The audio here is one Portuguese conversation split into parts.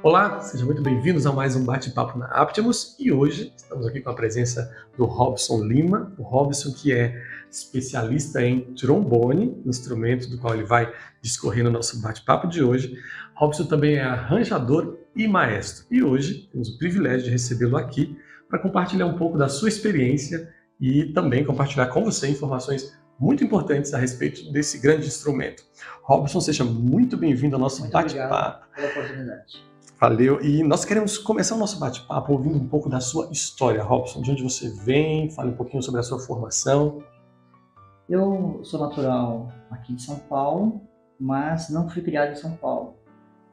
Olá, sejam muito bem-vindos a mais um bate-papo na Aptimus e hoje estamos aqui com a presença do Robson Lima, o Robson que é especialista em trombone, instrumento do qual ele vai discorrer no nosso bate-papo de hoje. Robson também é arranjador e maestro e hoje temos o privilégio de recebê-lo aqui para compartilhar um pouco da sua experiência e também compartilhar com você informações muito importantes a respeito desse grande instrumento. Robson, seja muito bem-vindo ao nosso bate-papo. Obrigado pela oportunidade. Valeu, e nós queremos começar o nosso bate-papo ouvindo um pouco da sua história, Robson, de onde você vem, fale um pouquinho sobre a sua formação. Eu sou natural aqui de São Paulo, mas não fui criado em São Paulo.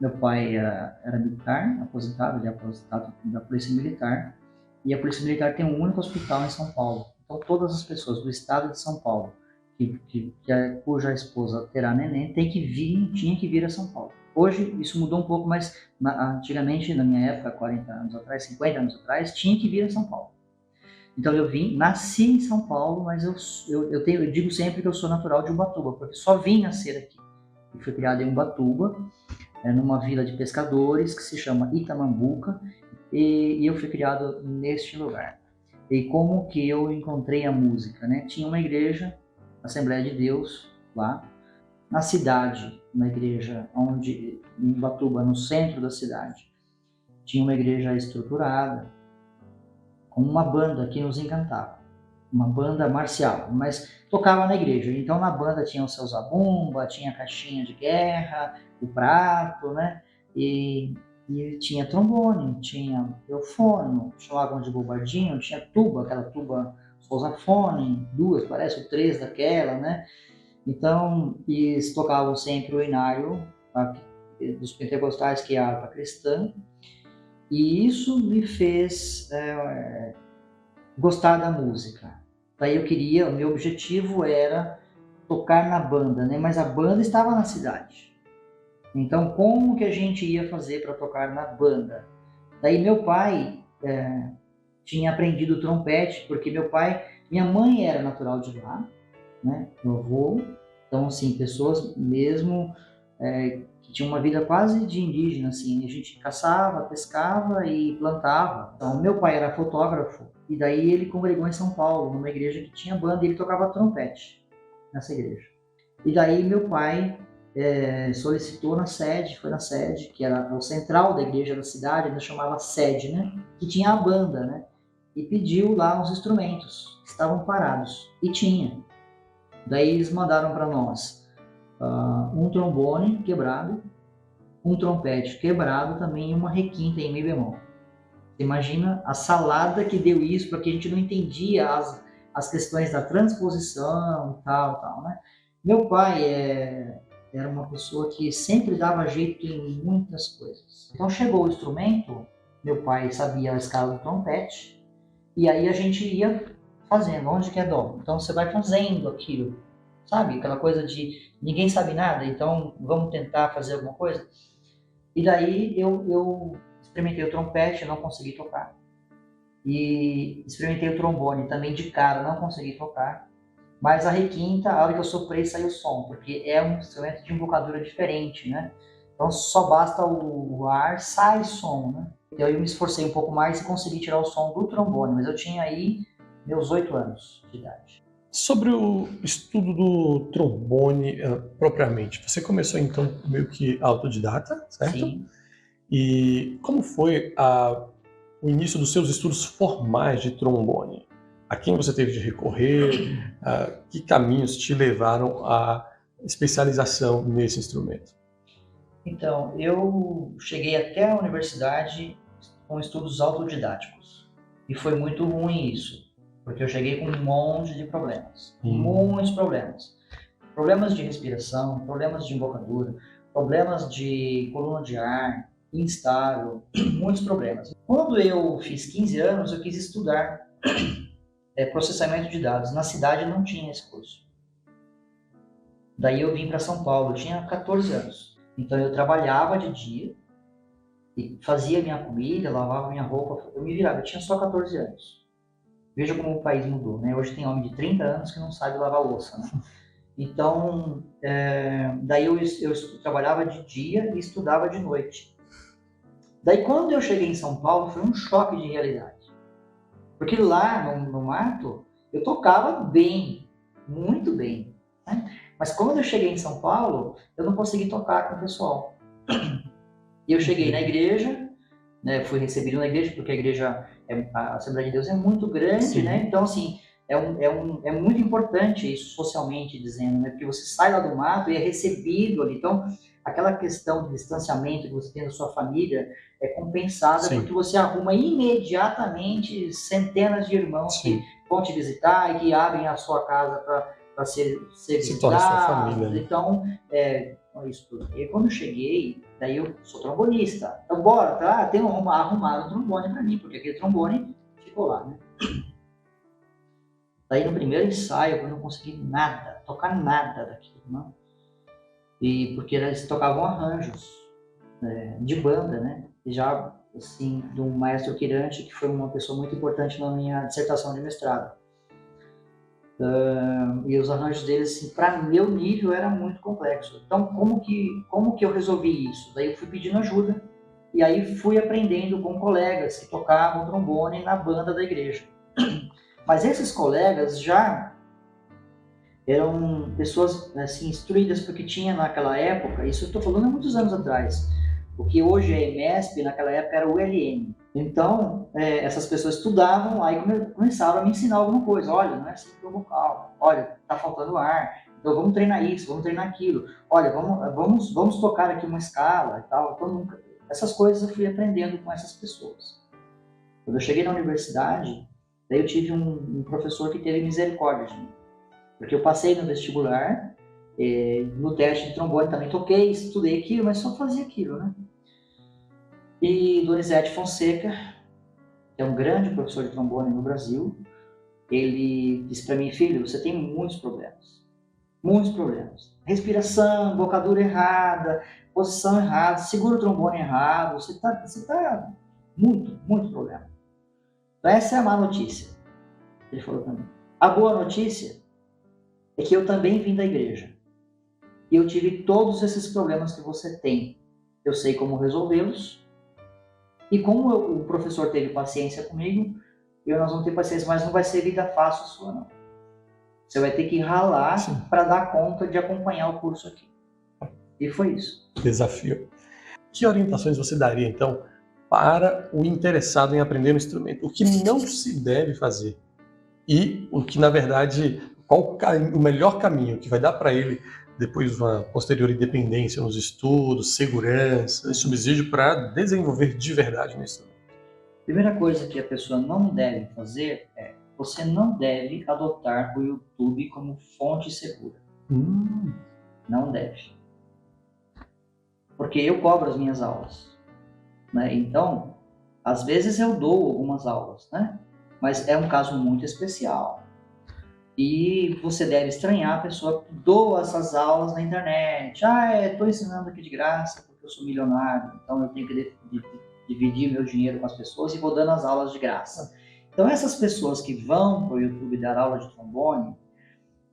Meu pai era militar, aposentado, ele é aposentado da Polícia Militar, e a Polícia Militar tem um único hospital em São Paulo. Então todas as pessoas do estado de São Paulo, cuja esposa terá neném, tinha que vir a São Paulo. Hoje isso mudou um pouco, mas antigamente, na minha época, 40 anos atrás, 50 anos atrás, tinha que vir a São Paulo. Então eu nasci em São Paulo, mas eu digo sempre que eu sou natural de Ubatuba, porque só vim nascer aqui. Eu fui criado em Ubatuba, numa vila de pescadores que se chama Itamambuca, e eu fui criado neste lugar. E como que eu encontrei a música, né? Tinha uma igreja, Assembleia de Deus, lá na cidade, na igreja em Ubatuba, no centro da cidade. Tinha uma igreja estruturada, com uma banda que nos encantava, uma banda marcial, mas tocava na igreja. Então na banda tinha o seu zabumba, tinha a caixinha de guerra, o prato, né? E tinha trombone, tinha eufono, chamavam de bobardinho, tinha tuba, aquela tuba sousafone, duas, parece, ou três daquela, né? Então, eles tocavam sempre o inário dos pentecostais, que é a harpa cristã, e isso me fez gostar da música. Daí o meu objetivo era tocar na banda, né? Mas a banda estava na cidade. Então, como que a gente ia fazer para tocar na banda? Daí meu pai tinha aprendido trompete, porque minha mãe era natural de lá, né? Meu avô. Então, assim, pessoas mesmo que tinham uma vida quase de indígena, assim. A gente caçava, pescava e plantava. Então, meu pai era fotógrafo e daí ele congregou em São Paulo, numa igreja que tinha banda, e ele tocava trompete nessa igreja. E daí meu pai solicitou foi na sede, que era o central da igreja da cidade, ainda chamava sede, né? Que tinha a banda, né? E pediu lá os instrumentos que estavam parados. E tinha. Daí eles mandaram para nós um trombone quebrado, um trompete quebrado também e uma requinta em mi bemol. Você imagina a salada que deu isso, porque a gente não entendia as questões da transposição e tal, né? Meu pai era uma pessoa que sempre dava jeito em muitas coisas. Então chegou o instrumento, meu pai sabia a escala do trompete, e aí a gente ia fazendo, onde que é dó. Então você vai fazendo aquilo, sabe? Aquela coisa de ninguém sabe nada, então vamos tentar fazer alguma coisa. E daí eu experimentei o trompete, não consegui tocar. E experimentei o trombone, também de cara, não consegui tocar. Mas a requinta, a hora que eu soprei, saiu o som, porque é um instrumento de embocadura diferente, né? Então só basta o ar, sai som, né? Então eu me esforcei um pouco mais e consegui tirar o som do trombone, mas eu tinha aí meus 8 anos de idade. Sobre o estudo do trombone propriamente, você começou então meio que autodidata, certo? Sim. E como foi o início dos seus estudos formais de trombone? A quem você teve de recorrer? Que caminhos te levaram à especialização nesse instrumento? Então, eu cheguei até a universidade com estudos autodidáticos. E foi muito ruim isso, porque eu cheguei com um monte de problemas. Muitos problemas. Problemas de respiração, problemas de embocadura, problemas de coluna de ar, instável, muitos problemas. Quando eu fiz 15 anos, eu quis estudar processamento de dados. Na cidade não tinha esse curso. Daí eu vim para São Paulo, eu tinha 14 anos. Então eu trabalhava de dia, e fazia minha comida, lavava minha roupa, eu me virava, eu tinha só 14 anos. Veja como o país mudou, né? Hoje tem homem de 30 anos que não sabe lavar louça, né? Então, daí eu trabalhava de dia e estudava de noite. Daí, quando eu cheguei em São Paulo, foi um choque de realidade. Porque lá no mato, eu tocava bem, muito bem, né? Mas quando eu cheguei em São Paulo, eu não consegui tocar com o pessoal. E eu cheguei na igreja, né, fui recebido na igreja, porque a igreja, a Assembleia de Deus é muito grande, Sim. né? Então, assim, é muito importante isso socialmente dizendo, né? Porque você sai lá do mato e é recebido ali. Então, aquela questão de distanciamento que você tem da sua família é compensada Sim. porque você arruma imediatamente centenas de irmãos Sim. que vão te visitar e que abrem a sua casa para ser Se torna sua visitado. família, né? Então, isso tudo. E quando eu cheguei, daí eu sou trombonista. Então, bora, tá? Tem arrumado um trombone para mim, porque aquele trombone ficou lá, né? Daí no primeiro ensaio eu não consegui nada, tocar nada daquilo, não. E porque eles tocavam arranjos de banda, né? E já, assim, do maestro Quirante, que foi uma pessoa muito importante na minha dissertação de mestrado. E os arranjos deles, assim, para meu nível, era muito complexo. Então, como que eu resolvi isso? Daí eu fui pedindo ajuda, e aí fui aprendendo com colegas que tocavam trombone na banda da igreja. Mas esses colegas já eram pessoas, assim, instruídas, porque tinha naquela época, isso eu estou falando há muitos anos atrás, o que hoje é EMESP, naquela época era o ULM. Então, essas pessoas estudavam, aí começaram a me ensinar alguma coisa. Olha, não é assim que é o vocal. Olha, tá faltando ar. Então, vamos treinar isso, vamos treinar aquilo. Olha, vamos tocar aqui uma escala e tal. Então, essas coisas eu fui aprendendo com essas pessoas. Quando eu cheguei na universidade, daí eu tive um professor que teve misericórdia de mim. Porque eu passei no vestibular, no teste de trombone também toquei, estudei aquilo, mas só fazia aquilo, né? E Donizete Fonseca, que é um grande professor de trombone no Brasil, ele disse para mim: filho, você tem muitos problemas. Muitos problemas. Respiração, bocadura errada, posição errada, segura o trombone errado, você tá muito problema. Então essa é a má notícia. Ele falou para mim. A boa notícia é que eu também vim da igreja. E eu tive todos esses problemas que você tem. Eu sei como resolvê-los. E como o professor teve paciência comigo, nós vamos ter paciência, mas não vai ser vida fácil sua, não. Você vai ter que ralar para dar conta de acompanhar o curso aqui. E foi isso. Desafio. Que orientações você daria, então, para o interessado em aprender um instrumento? O que não se deve fazer? E o que, na verdade, qual o melhor caminho que vai dar para ele depois uma posterior independência nos estudos, segurança e subsídio para desenvolver de verdade no instrumento? Primeira coisa que a pessoa não deve fazer é: você não deve adotar o YouTube como fonte segura. Não deve. Porque eu cobro as minhas aulas, né? Então, às vezes eu dou algumas aulas, né? Mas é um caso muito especial. E você deve estranhar a pessoa que doa essas aulas na internet. Estou ensinando aqui de graça porque eu sou milionário, então eu tenho que dividir meu dinheiro com as pessoas e vou dando as aulas de graça. Então essas pessoas que vão para o YouTube dar aula de trombone,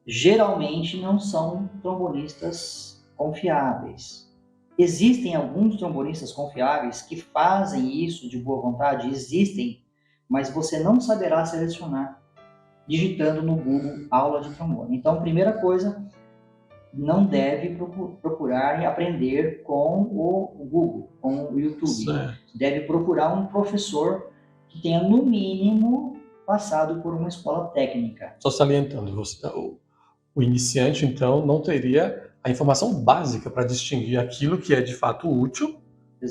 geralmente não são trombonistas confiáveis. Existem alguns trombonistas confiáveis que fazem isso de boa vontade, existem, mas você não saberá selecionar digitando no Google aula de trombone. Então, primeira coisa, não deve procurar e aprender com o Google, com o YouTube. Certo. Deve procurar um professor que tenha, no mínimo, passado por uma escola técnica. Só salientando, o iniciante, então, não teria a informação básica para distinguir aquilo que é de fato útil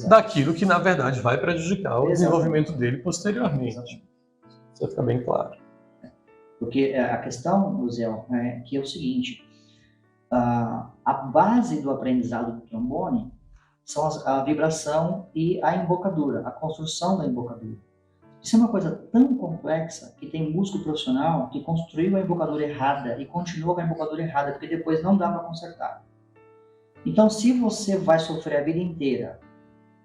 daquilo que, na verdade, vai prejudicar o desenvolvimento dele posteriormente. Isso fica bem claro. Porque a questão, Zé, é que é o seguinte: a base do aprendizado do trombone são a vibração e a embocadura, a construção da embocadura. Isso é uma coisa tão complexa que tem músico profissional que construiu a embocadura errada e continua com a embocadura errada, porque depois não dá para consertar. Então, se você vai sofrer a vida inteira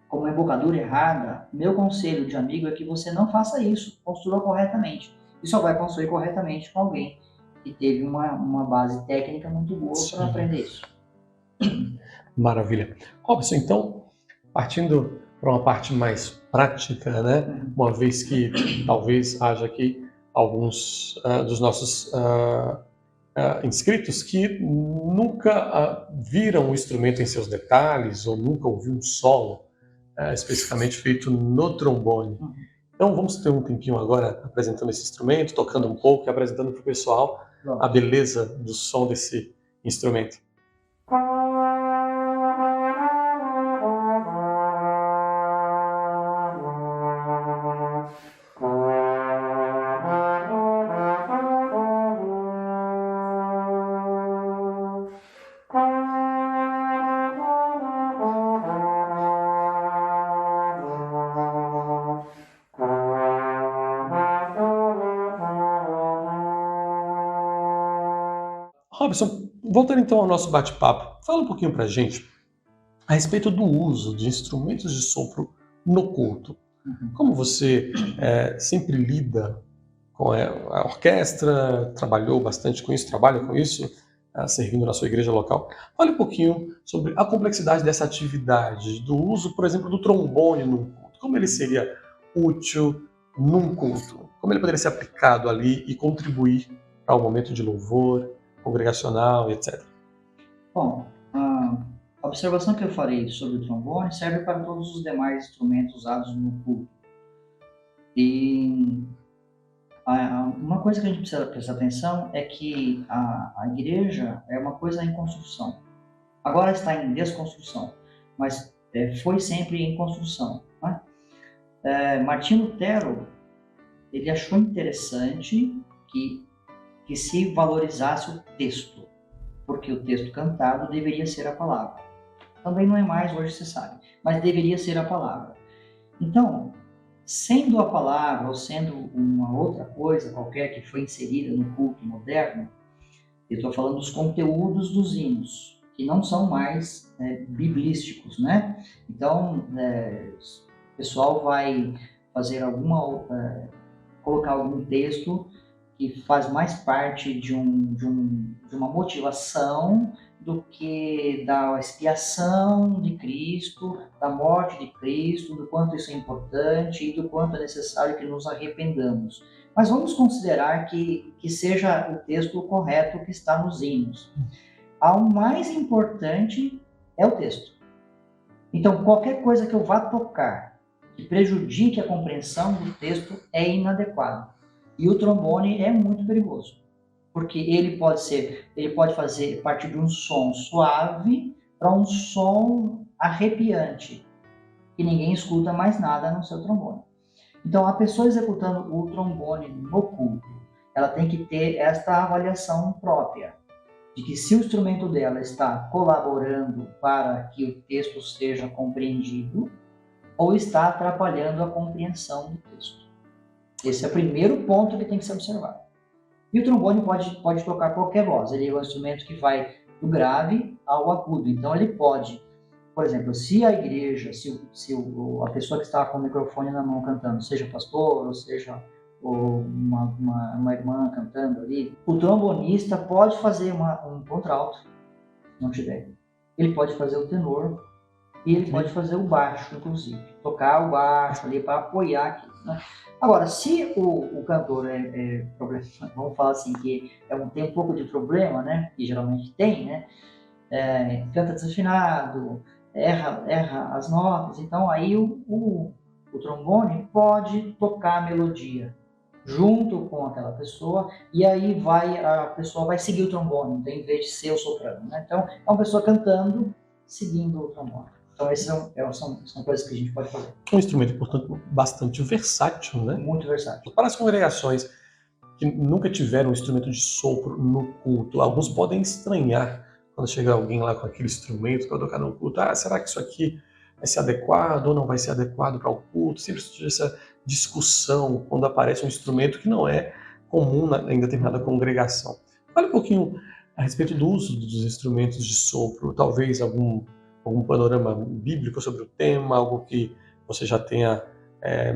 com uma embocadura errada, meu conselho de amigo é que você não faça isso, construa corretamente. E só vai construir corretamente com alguém que teve uma base técnica muito boa para aprender isso. Maravilha. Robson, então, partindo para uma parte mais prática, né? Uma vez que talvez haja aqui alguns dos nossos inscritos que nunca viram o instrumento em seus detalhes ou nunca ouviu um solo especificamente feito no trombone. Então vamos ter um tempinho agora apresentando esse instrumento, tocando um pouco e apresentando para o pessoal a beleza do som desse instrumento. Robson, voltando então ao nosso bate-papo, fala um pouquinho pra gente a respeito do uso de instrumentos de sopro no culto. Como você sempre lida com a orquestra, trabalhou bastante com isso, trabalha com isso, servindo na sua igreja local. Fale um pouquinho sobre a complexidade dessa atividade, do uso, por exemplo, do trombone num culto. Como ele seria útil num culto? Como ele poderia ser aplicado ali e contribuir para um momento de louvor congregacional, etc. Bom, a observação que eu farei sobre o trombone serve para todos os demais instrumentos usados no culto. E uma coisa que a gente precisa prestar atenção é que a igreja é uma coisa em construção. Agora está em desconstrução, mas foi sempre em construção. Né? Martinho Lutero, ele achou interessante que se valorizasse o texto, porque o texto cantado deveria ser a palavra. Também não é mais, hoje se sabe, mas deveria ser a palavra. Então, sendo a palavra ou sendo uma outra coisa qualquer que foi inserida no culto moderno, eu estou falando dos conteúdos dos hinos, que não são mais biblísticos, né? Então, o pessoal vai fazer colocar algum texto que faz mais parte de uma motivação do que da expiação de Cristo, da morte de Cristo, do quanto isso é importante e do quanto é necessário que nos arrependamos. Mas vamos considerar que seja o texto correto que está nos hinos. O mais importante é o texto. Então, qualquer coisa que eu vá tocar que prejudique a compreensão do texto é inadequado. E o trombone é muito perigoso, porque ele pode fazer partir de um som suave para um som arrepiante, que ninguém escuta mais nada no seu trombone. Então, a pessoa executando o trombone no culto, ela tem que ter esta avaliação própria, de que se o instrumento dela está colaborando para que o texto seja compreendido, ou está atrapalhando a compreensão do texto. Esse é o primeiro ponto que tem que ser observado. E o trombone pode tocar qualquer voz. Ele é um instrumento que vai do grave ao agudo. Então ele pode, por exemplo, se a igreja, a pessoa que está com o microfone na mão cantando, seja pastor ou seja uma irmã cantando ali, o trombonista pode fazer um contralto, se não tiver. Ele pode fazer o tenor e ele pode fazer o baixo, inclusive. Tocar o baixo ali para apoiar aqui. Né? Agora, se o cantor vamos falar assim, que tem um pouco de problema, né? Que geralmente tem, né? Canta desafinado, erra as notas, então aí o trombone pode tocar a melodia junto com aquela pessoa, e aí a pessoa vai seguir o trombone, então, em vez de ser o soprano. Né? Então, é uma pessoa cantando, seguindo o trombone. Então, essas são coisas que a gente pode fazer. Um instrumento, portanto, bastante versátil, né? Muito versátil. Para as congregações que nunca tiveram um instrumento de sopro no culto, alguns podem estranhar quando chega alguém lá com aquele instrumento para tocar no culto. Será que isso aqui vai ser adequado ou não vai ser adequado para o culto? Sempre surge essa discussão quando aparece um instrumento que não é comum em determinada congregação. Fale um pouquinho a respeito do uso dos instrumentos de sopro, talvez algum panorama bíblico sobre o tema, algo que você já tenha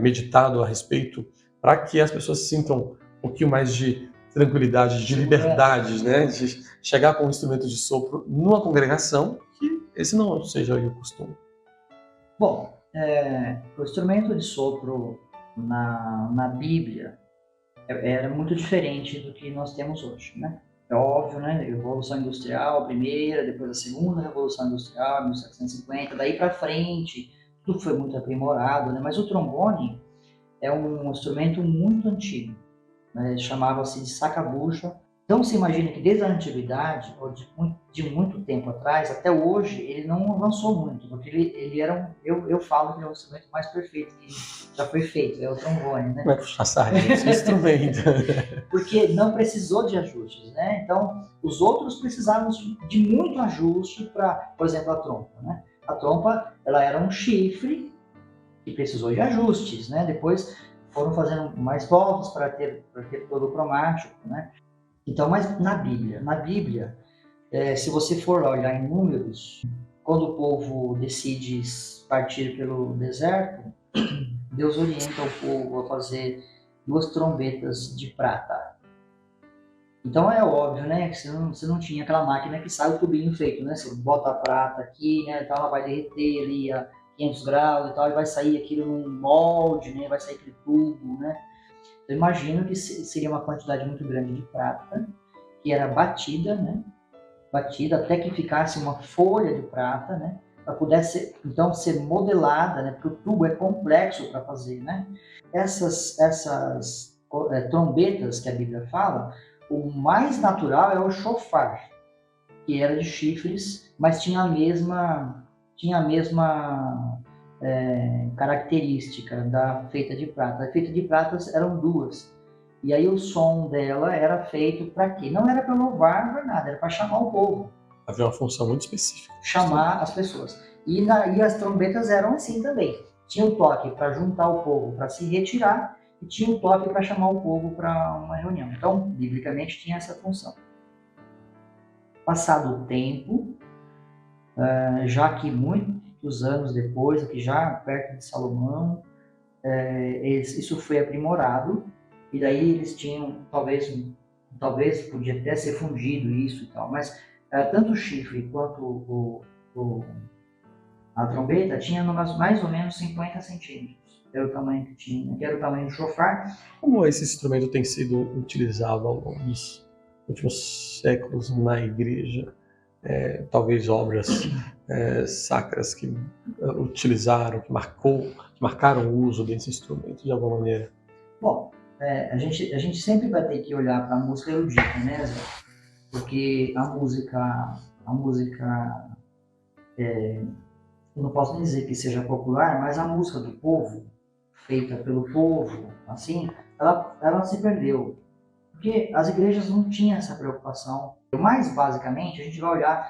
meditado a respeito, para que as pessoas sintam um pouquinho mais de tranquilidade, de liberdade, né? De chegar com um instrumento de sopro numa congregação, que esse não seja o costume. Bom, O instrumento de sopro na Bíblia era muito diferente do que nós temos hoje, né? É óbvio, né? Revolução Industrial, a primeira, depois a segunda Revolução Industrial, 1750, daí para frente, tudo foi muito aprimorado, né? Mas o trombone é um instrumento muito antigo, né? Chamava-se de sacabucha. Então se imagina que desde a antiguidade, ou de muito tempo atrás, até hoje, ele não avançou muito, porque ele era eu falo que é o instrumento mais perfeito que já foi feito, é o trombone, né? Como é que puxar sardinha esse instrumento? Porque não precisou de ajustes, né? Então, os outros precisavam de muito ajuste para, por exemplo, a trompa, né? A trompa, ela era um chifre que precisou de ajustes, né? Depois foram fazendo mais voltas para ter todo o cromático, né? Então, mas na Bíblia, se você for olhar em números, quando o povo decide partir pelo deserto, Deus orienta o povo a fazer 2 trombetas de prata. Então é óbvio, né, que você não tinha aquela máquina que sai o tubinho feito, né? Você bota a prata aqui, né, então ela vai derreter ali a 500 graus e tal, e vai sair aquilo num molde, né, vai sair aquele tubo, né? Eu imagino que seria uma quantidade muito grande de prata, que era batida, né? Batida até que ficasse uma folha de prata, né? Para pudesse então ser modelada, né? Porque o tubo é complexo para fazer, né? Essas trombetas que a Bíblia fala, o mais natural é o shofar, que era de chifres, mas tinha a mesma característica da feita de prata. A feita de prata eram 2. E aí o som dela era feito para quê? Não era para louvar, não era nada, era para chamar o povo. Havia uma função muito específica. Chamar as pessoas. E as trombetas eram assim também. Tinha o toque para juntar o povo, para se retirar, e tinha o toque para chamar o povo para uma reunião. Então, biblicamente, tinha essa função. Passado o tempo, já que muitos anos depois, aqui já perto de Salomão, isso foi aprimorado, e daí eles tinham, talvez podia até ser fundido isso e tal, mas tanto o chifre quanto a trombeta tinha mais ou menos 50 centímetros. Era o tamanho que tinha, que era o tamanho do shofar. Como esse instrumento tem sido utilizado ao longo dos últimos séculos na igreja? Talvez obras sacras que utilizaram, que marcaram o uso desse instrumento de alguma maneira? Bom, a gente sempre vai ter que olhar para a música erudita, né, Zé? Porque a música eu não posso nem dizer que seja popular, mas a música do povo, feita pelo povo, assim, ela se perdeu. Porque as igrejas não tinham essa preocupação. Mais basicamente, a gente vai olhar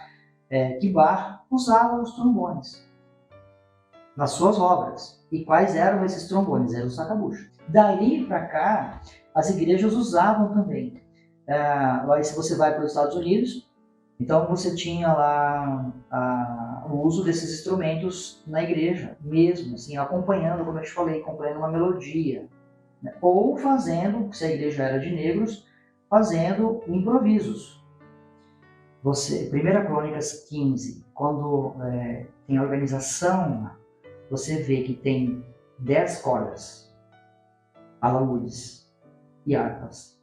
que Bach usava os trombones nas suas obras. E quais eram esses trombones? Eram os sacabuchos. Daí para cá, as igrejas usavam também. Se você vai para os Estados Unidos, então você tinha lá o uso desses instrumentos na igreja mesmo, assim, acompanhando, como eu te falei, acompanhando uma melodia, né? Ou fazendo, se a igreja era de negros, fazendo improvisos. 1 Crônicas 15, quando tem a organização, você vê que tem 10 cordas, alaúdes e harpas.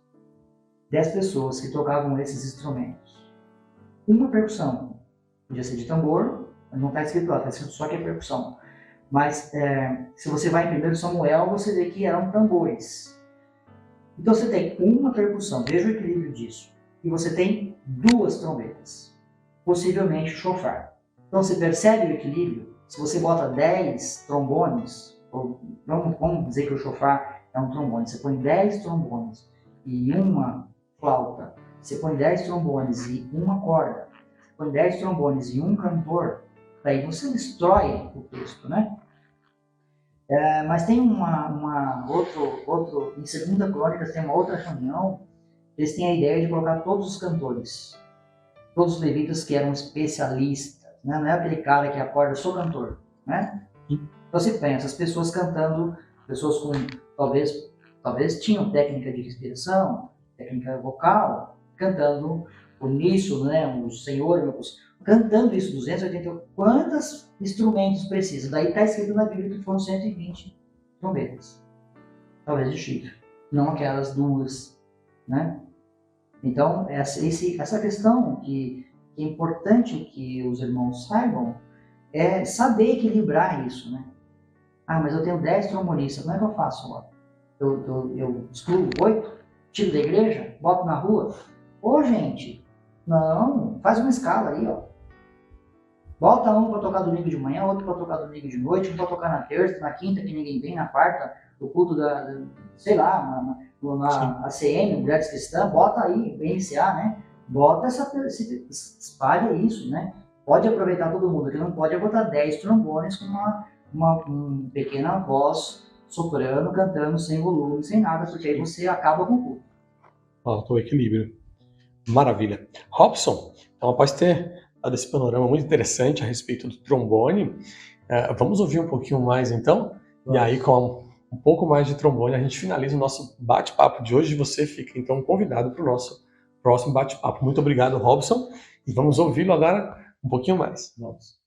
10 pessoas que tocavam esses instrumentos. Uma percussão, podia ser de tambor, não está escrito lá, está escrito só que é percussão. Mas se você vai em 1 Samuel, você vê que eram tambores. Então você tem uma percussão, veja o equilíbrio disso. E você tem 2 trombetas, possivelmente o shofar. Então você percebe o equilíbrio? Se você bota 10 trombones, vamos dizer que o shofar é um trombone, você põe 10 trombones e uma flauta, você põe 10 trombones e uma corda, você põe 10 trombones e um cantor, daí você destrói o texto, né? Mas tem outro, em 2 Crônicas tem uma outra reunião, eles têm a ideia de colocar todos os cantores, todos os levitas que eram especialistas, né? Não é aquele cara que acorda, sou cantor, né? Então você pensa, as pessoas cantando, pessoas com, talvez tinham técnica de respiração, técnica vocal, cantando uníssono, né? O Senhor, cantando isso, 280, quantos instrumentos precisa? Daí está escrito na Bíblia que foram 120 trombetas, talvez de chifre, não aquelas duas, né? Então, essa questão que é importante que os irmãos saibam é saber equilibrar isso, né? Ah, mas eu tenho 10 trombonistas, como é que eu faço agora? Eu excluo 8, tiro da igreja, boto na rua? Ô, gente, não, faz uma escala aí, ó. Bota um para tocar domingo de manhã, outro para tocar domingo de noite, um para tocar na terça, na quinta, que ninguém vem, na quarta, o culto sei lá, na ACM, Mulheres Cristãs, bota aí, BNCA, né? Bota espalha isso, né? Pode aproveitar todo mundo, que não pode é botar 10 trombones com uma pequena voz soprano, cantando sem volume, sem nada, porque aí você acaba com o culto. Falta o equilíbrio. Maravilha. Robson, então após ter dado esse panorama muito interessante a respeito do trombone, vamos ouvir um pouquinho mais então? Vamos. E aí com um pouco mais de trombone a gente finaliza o nosso bate-papo de hoje e você fica então convidado para o nosso próximo bate-papo. Muito obrigado, Robson, e vamos ouvi-lo agora um pouquinho mais. Vamos.